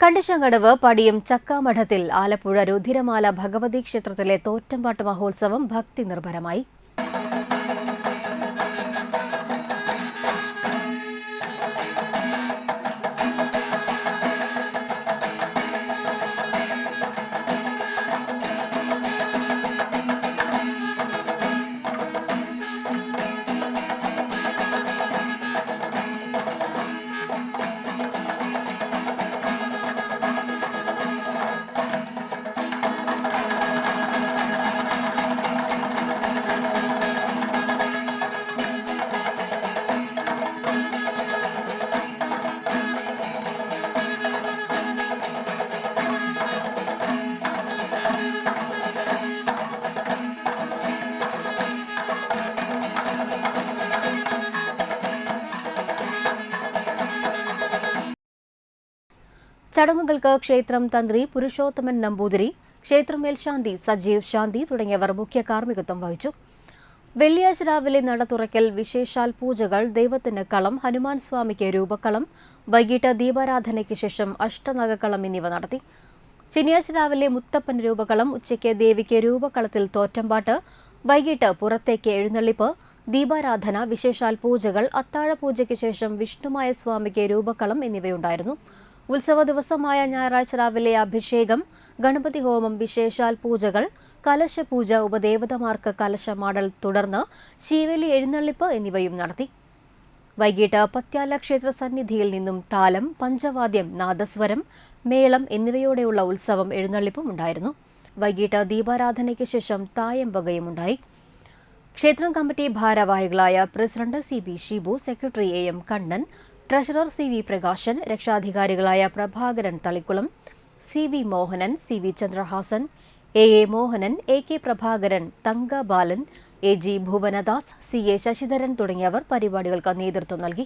കണ്ടിശങ്കടവ് പടിയും ചക്കാമഠത്തിൽ ആലപ്പുഴ രുധിരമാല ഭഗവതി ക്ഷേത്രത്തിലെ തോറ്റമ്പാട്ട് മഹോത്സവം ഭക്തി നിർഭരമായി. ചടങ്ങുകൾക്ക് ക്ഷേത്രം തന്ത്രി പുരുഷോത്തമൻ നമ്പൂതിരി, ക്ഷേത്രം മേൽശാന്തി സജീവ് ശാന്തി തുടങ്ങിയവർ മുഖ്യ കാർമ്മികത്വം വഹിച്ചു. വെള്ളിയാഴ്ച രാവിലെ നട തുറക്കൽ, വിശേഷാൽ പൂജകൾ, ദൈവത്തിന് കളം, ഹനുമാൻ സ്വാമിക്ക് രൂപക്കളം, വൈകിട്ട് ദീപാരാധനയ്ക്ക് ശേഷം അഷ്ടനാഗക്കളം എന്നിവ നടത്തി. ശനിയാഴ്ച രാവിലെ മുത്തപ്പൻ രൂപക്കളം, ഉച്ചയ്ക്ക് ദേവിക്ക് രൂപക്കളത്തിൽ തോറ്റമ്പാട്ട്, വൈകിട്ട് പുറത്തേക്ക് എഴുന്നള്ളിപ്പ്, ദീപാരാധന, വിശേഷാൽ പൂജകൾ, അത്താഴപൂജയ്ക്ക് ശേഷം വിഷ്ണുമായ സ്വാമിക്ക് രൂപക്കളം എന്നിവയുണ്ടായിരുന്നു. ഉത്സവ ദിവസമായ ഞായറാഴ്ച രാവിലെ അഭിഷേകം, ഗണപതി ഹോമം, വിശേഷാൽ പൂജകൾ, കലശപൂജ, ഉപദേവതമാർക്ക് കലശമാടൽ, തുടർന്ന് ശീവേലി എഴുന്നള്ളിപ്പ് എന്നിവയും നടത്തി. വൈകിട്ട് പത്യാല ക്ഷേത്ര സന്നിധിയിൽ നിന്നും താലം, പഞ്ചവാദ്യം, നാദസ്വരം, മേളം എന്നിവയോടെയുള്ള ഉത്സവം എഴുന്നള്ളിപ്പും ഉണ്ടായിരുന്നു. വൈകിട്ട് ദീപാരാധനയ്ക്ക് ശേഷം തായമ്പകയുമുണ്ടായി. ക്ഷേത്രം കമ്മിറ്റി ഭാരവാഹികളായ president CB Shibu, secretary AM Kannan, treasurer CV Prakashan, രക്ഷാധികാരികളായ Prabhakaran Thalikkulam, CV Mohanan, CV Chandrahasan, AA Mohanan, AK Prabhakaran, Thanka Balan, AG Bhuvanadas, CA Sasidharan തുടങ്ങിയവർ പരിപാടികൾക്ക് നേതൃത്വം നൽകി.